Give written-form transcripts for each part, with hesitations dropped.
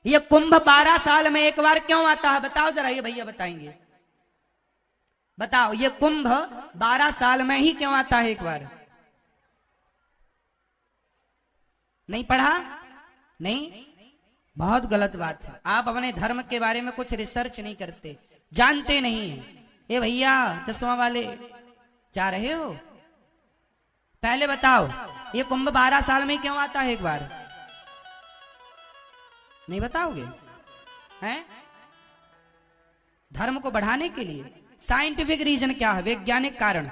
ये कुंभ 12 साल में एक बार क्यों आता है? बताओ जरा, ये भैया बताएंगे। बताओ, ये कुंभ 12 साल में ही क्यों आता है एक बार? नहीं पढ़ा? नहीं, बहुत गलत बात है। आप अपने धर्म के बारे में कुछ रिसर्च नहीं करते, जानते नहीं हैं। ये भैया चश्मा वाले जा रहे हो, पहले बताओ ये कुंभ 12 साल में क्यों आता है एक बार? नहीं बताओगे? हैं? धर्म को बढ़ाने के लिए। साइंटिफिक रीजन क्या है? वैज्ञानिक कारण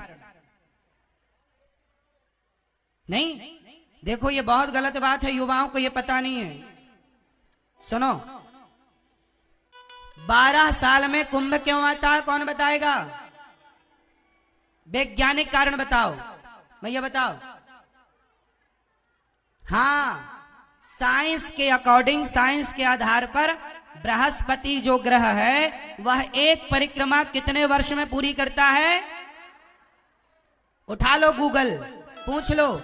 नहीं। देखो, ये बहुत गलत बात है, युवाओं को ये पता नहीं है। सुनो, 12 साल में कुंभ क्यों आता है? कौन बताएगा? वैज्ञानिक कारण बताओ भैया, बताओ। हाँ, साइंस के अकॉर्डिंग, साइंस के आधार पर बृहस्पति जो ग्रह है वह एक परिक्रमा कितने वर्ष में पूरी करता है? उठा लो गूगल, पूछ लो।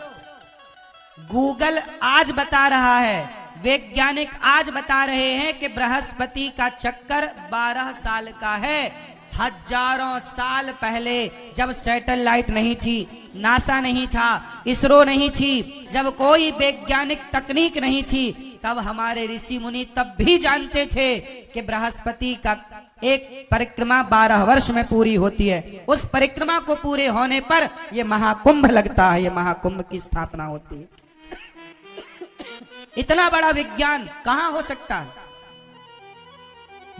गूगल आज बता रहा है, वैज्ञानिक आज बता रहे हैं कि बृहस्पति का चक्कर 12 साल का है। हजारों साल पहले जब सैटेलाइट नहीं थी, नासा नहीं था, इसरो नहीं थी, जब कोई वैज्ञानिक तकनीक नहीं थी, तब हमारे ऋषि मुनि तब भी जानते थे कि बृहस्पति का एक परिक्रमा 12 वर्ष में पूरी होती है। उस परिक्रमा को पूरे होने पर यह महाकुंभ लगता है, यह महाकुंभ की स्थापना होती है। इतना बड़ा विज्ञान कहां हो सकता है?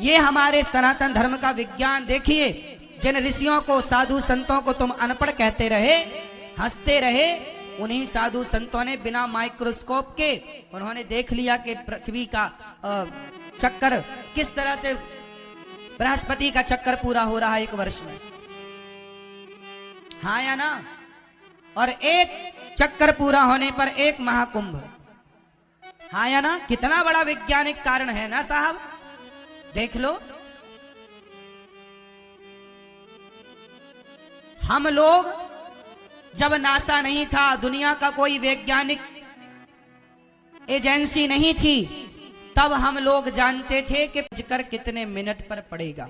ये हमारे सनातन धर्म का विज्ञान। देखिए, जिन ऋषियों को, साधु संतों को तुम अनपढ़ कहते रहे, हंसते रहे, उन्हीं साधु संतों ने बिना माइक्रोस्कोप के उन्होंने देख लिया कि पृथ्वी का चक्कर किस तरह से, बृहस्पति का चक्कर पूरा हो रहा है एक वर्ष में। हाँ या ना? और एक चक्कर पूरा होने पर एक महाकुंभ। हाँ या ना? कितना बड़ा वैज्ञानिक कारण है ना साहब? देख लो, हम लोग जब नासा नहीं था, दुनिया का कोई वैज्ञानिक एजेंसी नहीं थी, तब हम लोग जानते थे कि चक्कर कितने मिनट पर पड़ेगा।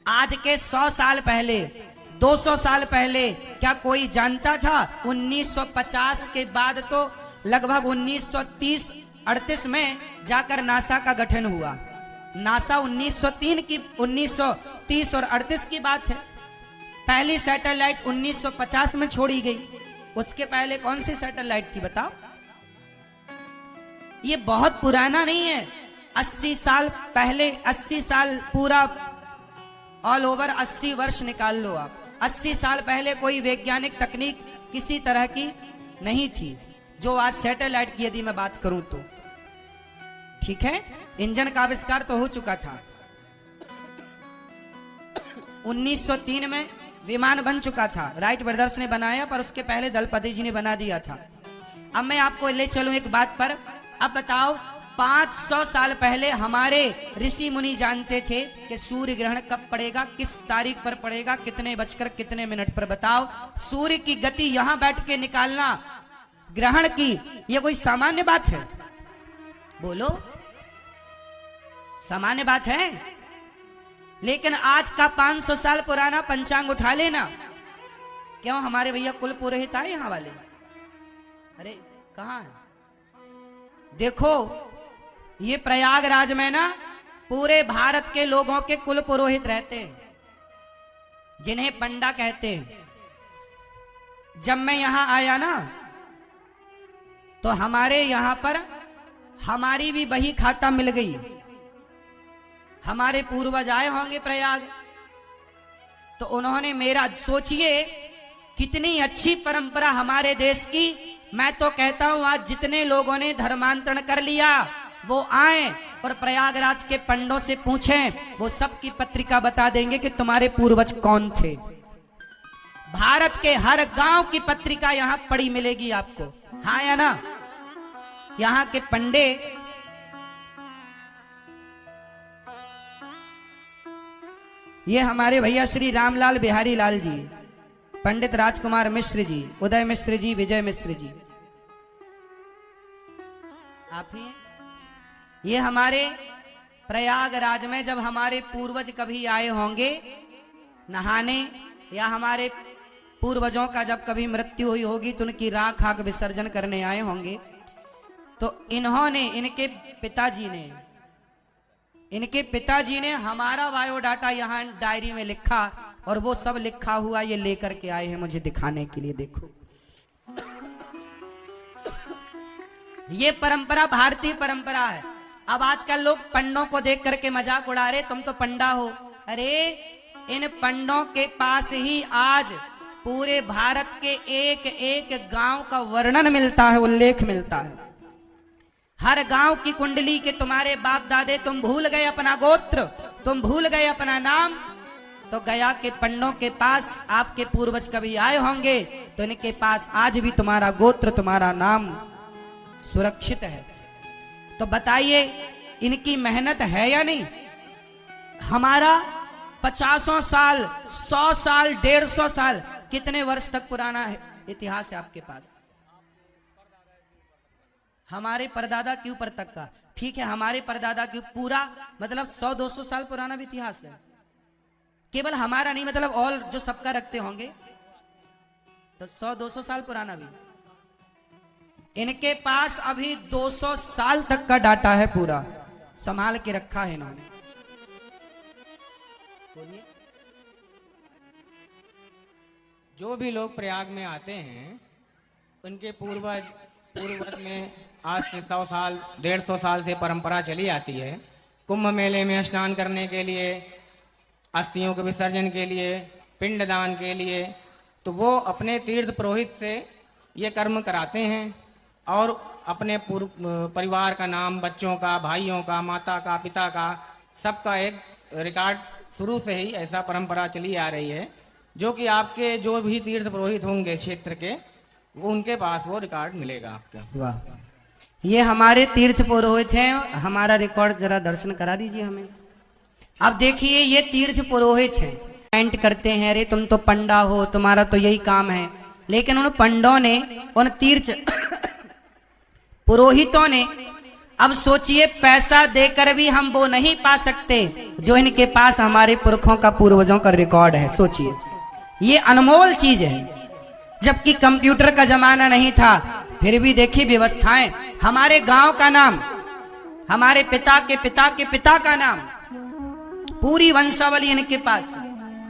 आज के 100 साल पहले, 200 साल पहले क्या कोई जानता था? 1950 के बाद तो लगभग 1930-38 में जाकर नासा का गठन हुआ। नासा 1930 और 38 की बात है। पहली सैटेलाइट 1950 में छोड़ी गई। उसके पहले कौन सी सैटेलाइट थी बताओ? ये बहुत पुराना नहीं है, 80 साल पहले, 80 साल पूरा ऑल ओवर 80 वर्ष निकाल लो आप। 80 साल पहले कोई वैज्ञानिक तकनीक किसी तरह की नहीं थी जो आज सैटेलाइट की यदि मैं बात करूं तो। ठीक है, इंजन का आविष्कार तो हो चुका था। 1903 में विमान बन चुका था, राइट ब्रदर्स ने बनाया, पर उसके पहले दलपति जी ने बना दिया था। अब मैं आपको ले चलूं एक बात पर। अब बताओ, 500 साल पहले हमारे ऋषि मुनि जानते थे कि सूर्य ग्रहण कब पड़ेगा, किस तारीख पर पड़ेगा, कितने बजकर कितने मिनट पर। बताओ, सूर्य की गति यहां बैठ के निकालना ग्रहण की, यह कोई सामान्य बात है? बोलो, सामान्य बात है? लेकिन आज का 500 साल पुराना पंचांग उठा लेना। क्यों, हमारे भैया कुल पुरोहित आए यहां वाले? अरे कहां है? देखो, ये प्रयागराज में ना पूरे भारत के लोगों के कुल पुरोहित रहते हैं, जिन्हें पंडा कहते हैं। जब मैं यहां आया ना, तो हमारे यहां पर हमारी भी बही खाता मिल गई। हमारे पूर्वज आए होंगे प्रयाग, तो उन्होंने मेरा, सोचिए कितनी अच्छी परंपरा हमारे देश की। मैं तो कहता हूं आज जितने लोगों ने धर्मांतरण कर लिया वो आए और प्रयागराज के पंडों से पूछें, वो सबकी पत्रिका बता देंगे कि तुम्हारे पूर्वज कौन थे। भारत के हर गांव की पत्रिका यहां पड़ी मिलेगी आपको। हाँ या ना? यहां के पंडे ये हमारे भैया श्री रामलाल बिहारी लाल जी, पंडित राजकुमार मिश्र जी, उदय मिश्र जी, विजय मिश्र जी, आप ही हैं? ये हमारे प्रयागराज में जब हमारे पूर्वज कभी आए होंगे नहाने, या हमारे पूर्वजों का जब कभी मृत्यु हुई होगी तो उनकी राख आग विसर्जन करने आए होंगे, तो इन्होंने, इनके पिताजी ने हमारा बायोडाटा यहाँ डायरी में लिखा, और वो सब लिखा हुआ ये लेकर के आए हैं मुझे दिखाने के लिए। देखो, ये परंपरा भारतीय परंपरा है। अब आजकल लोग पंडों को देख करके मजाक उड़ा रहे, तुम तो पंडा हो। अरे इन पंडों के पास ही आज पूरे भारत के एक एक गांव का वर्णन मिलता है, उल्लेख मिलता है। हर गांव की कुंडली के तुम्हारे बाप दादे, तुम भूल गए अपना गोत्र, तुम भूल गए अपना नाम, तो गया के पंडों के पास आपके पूर्वज कभी आए होंगे तो इनके पास आज भी तुम्हारा गोत्र, तुम्हारा नाम सुरक्षित है। तो बताइए इनकी मेहनत है या नहीं? हमारा 50 साल, 100 साल, 150 साल, कितने वर्ष तक पुराना है इतिहास है आपके पास? हमारे परदादा के ऊपर तक का, ठीक है, हमारे परदादा के पूरा मतलब 100-200 साल पुराना भी इतिहास है। केवल हमारा नहीं, मतलब और जो सबका रखते होंगे तो 100-200 साल पुराना भी। इनके पास अभी 200 साल तक का डाटा है, पूरा संभाल के रखा है इन्होंने। जो भी लोग प्रयाग में आते हैं उनके पूर्वज में आज से 100 साल, 150 साल से परंपरा चली आती है। कुंभ मेले में स्नान करने के लिए, अस्थियों के विसर्जन के लिए, पिंडदान के लिए, तो वो अपने तीर्थ पुरोहित से ये कर्म कराते हैं और अपने परिवार का नाम, बच्चों का, भाइयों का, माता का, पिता का, सबका एक रिकॉर्ड शुरू से ही ऐसा परंपरा चली आ रही है, जो कि आपके जो भी तीर्थ पुरोहित होंगे क्षेत्र के, वो उनके पास वो रिकॉर्ड मिलेगा आपके। वाह, ये हमारे तीर्थ पुरोहित हैं। हमारा रिकॉर्ड जरा दर्शन करा दीजिए हमें। अब देखिए, ये तीर्थ पुरोहित हैं, कमेंट करते हैं अरे तुम तो पंडा हो, तुम्हारा तो यही काम है। लेकिन उन पंडों ने, उन तीर्थ पुरोहितों ने, अब सोचिए पैसा देकर भी हम वो नहीं पा सकते जो इनके पास हमारे पुरखों का, पूर्वजों का रिकॉर्ड है। सोचिए, ये अनमोल चीज है। जबकि कंप्यूटर का जमाना नहीं था, फिर भी देखिए व्यवस्थाएं, हमारे गांव का नाम, हमारे पिता के पिता के पिता का नाम, पूरी वंशावली इनके पास।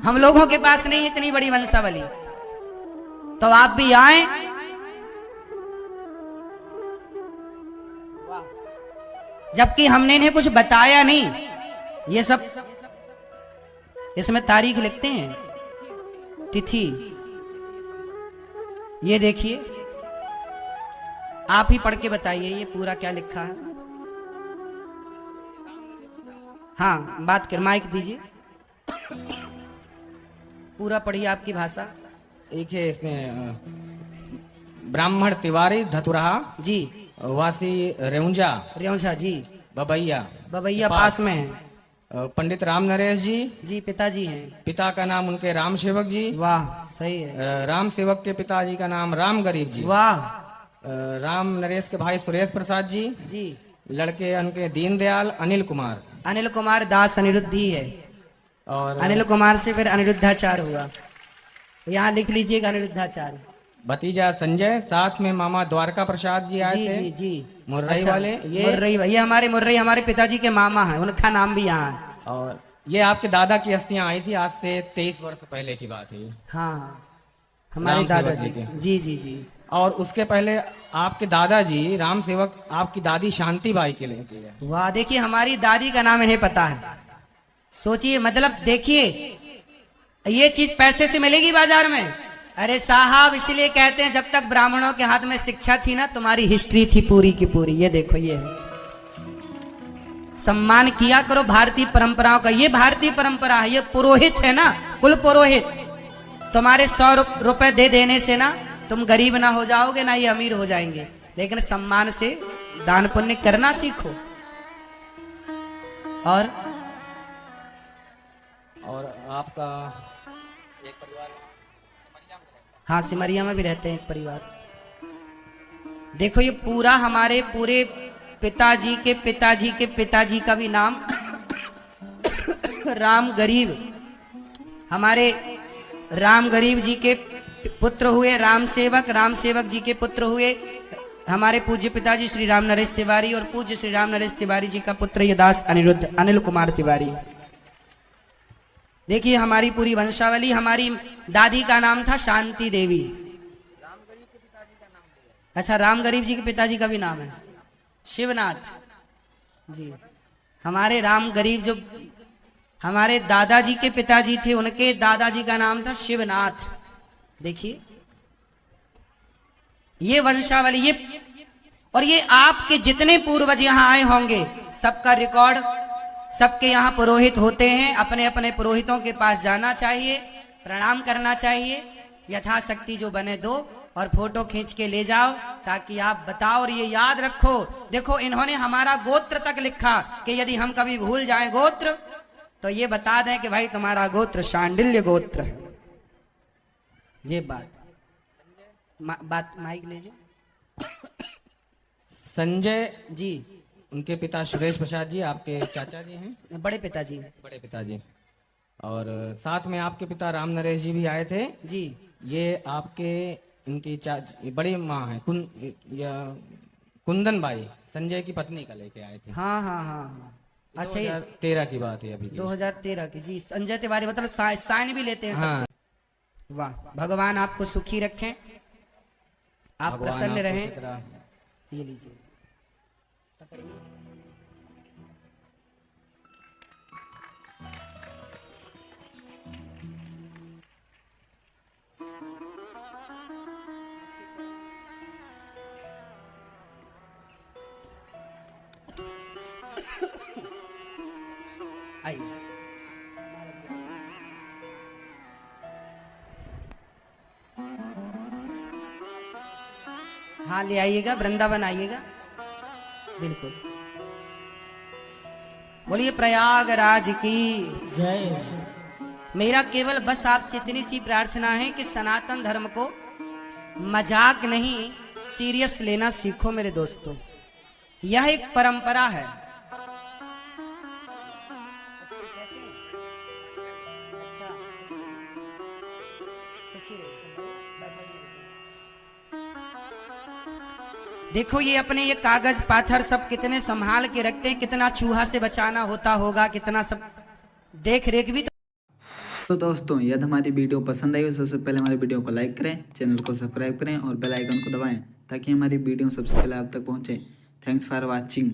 हम लोगों के पास नहीं इतनी बड़ी वंशावली। तो आप भी आए, जबकि हमने इन्हें कुछ बताया नहीं। ये सब इसमें तारीख लिखते हैं, तिथि। ये देखिए, आप ही पढ़ के बताइए ये पूरा क्या लिखा है। हाँ, बात कर, माइक दीजिए, पूरा पढ़िए आपकी भाषा। एक है इसमें ब्राह्मण तिवारी धतुरहा जी, वासी रेउंजा जी, बबैया पास में है। पंडित राम नरेश जी जी पिताजी हैं। पिता का नाम उनके राम सेवक जी। वाह, सही है। राम सेवक के पिताजी का नाम राम गरीब जी। वाह। राम नरेश के भाई सुरेश प्रसाद जी। जी। लड़के उनके दीनदयाल, अनिल कुमार दास अनिरुद्धि है। और अनिल कुमार से फिर अनिरुद्धाचार्य हुआ, यहाँ लिख लीजिएगा अनिरुद्धाचार्य। भतीजा संजय, साथ में मामा द्वारका प्रसाद जी आए थे। जी जी, मुर्रई अच्छा, वाले। ये हमारे मुर्रई, हमारे पिताजी के मामा हैं, उनका नाम भी यहाँ है। और ये आपके दादा की अस्थियां आई थी, आज से 23 वर्ष पहले की बात है। हाँ, हमारे दादाजी के। जी जी जी। और उसके पहले आपके दादाजी राम सेवक आपकी दादी शांति बाई के लिए। वाह, देखिए हमारी दादी का नाम इन्हें पता है। सोचिए, मतलब देखिए, ये चीज पैसे से मिलेगी बाजार में? अरे साहब, इसलिए कहते हैं जब तक ब्राह्मणों के हाथ में शिक्षा थी ना, तुम्हारी हिस्ट्री थी पूरी की पूरी। ये देखो, ये है। सम्मान किया करो भारतीय परंपराओं का। ये भारतीय परंपरा है। ये पुरोहित है ना, कुल पुरोहित। तुम्हारे 100 रुपए दे देने से ना तुम गरीब ना हो जाओगे, ना ये अमीर हो जाएंगे। लेकिन सम्मान से दान पुण्य करना सीखो। और आपका एक परिवार, हाँ, सिमरिया में भी रहते हैं एक परिवार। देखो, ये पूरा हमारे पूरे पिताजी के पिताजी के पिताजी का भी नाम राम गरीब, हमारे राम गरीब जी के पुत्र हुए राम सेवक जी के पुत्र हुए हमारे पूज्य पिताजी श्री राम नरेश तिवारी, और पूज्य श्री राम नरेश तिवारी जी का पुत्र ये दास अनिरुद्ध अनिल कुमार तिवारी। देखिए हमारी पूरी वंशावली। हमारी दादी का नाम था शांति देवी। अच्छा, राम गरीब जी के पिताजी का भी नाम है शिवनाथ जी। हमारे राम गरीब जो हमारे दादाजी के पिताजी थे, उनके दादाजी का नाम था शिवनाथ। देखिए ये वंशावली, ये और ये आपके जितने पूर्वज यहाँ आए होंगे सबका रिकॉर्ड, सबके यहाँ पुरोहित होते हैं। अपने अपने पुरोहितों के पास जाना चाहिए, प्रणाम करना चाहिए, यथाशक्ति जो बने दो और फोटो खींच के ले जाओ ताकि आप बताओ। और ये याद रखो, देखो इन्होंने हमारा गोत्र तक लिखा कि यदि हम कभी भूल जाएं गोत्र तो ये बता दें कि भाई तुम्हारा गोत्र शांडिल्य गोत्र है। ये बात माइक ले जाओ। संजय जी, उनके पिता सुरेश प्रसाद जी आपके चाचा जी हैं, बड़े पिताजी। बड़े पिताजी। और साथ में आपके पिता राम नरेश जी भी आए थे जी। ये आपके इनकी बड़ी माँ है कुंदन बाई, संजय की पत्नी का लेके आए थे। हाँ हाँ हाँ, अच्छा, 2013 की बात है अभी की। 2013 की जी। संजय तिवारी मतलब साइन भी लेते हैं। हाँ। वाह, भगवान आपको सुखी रखें, आप प्रसन्न रहें। ये लीजिए। आइए। हाँ, ले आइएगा, वृंदावन आइएगा, बिल्कुल। बोलिए प्रयागराज की जय। मेरा केवल बस आपसे इतनी सी प्रार्थना है कि सनातन धर्म को मजाक नहीं, सीरियस लेना सीखो मेरे दोस्तों। यह एक परंपरा है। देखो ये अपने ये कागज पाथर सब कितने संभाल के रखते हैं, कितना चूहा से बचाना होता होगा, कितना सब देख रेख भी। तो दोस्तों यदि हमारी वीडियो पसंद आई हो सबसे पहले हमारी वीडियो को लाइक करें, चैनल को सब्सक्राइब करें और बेल आइकन को दबाएं ताकि हमारी वीडियो सबसे पहले आप तक पहुंचे। Thanks for watching.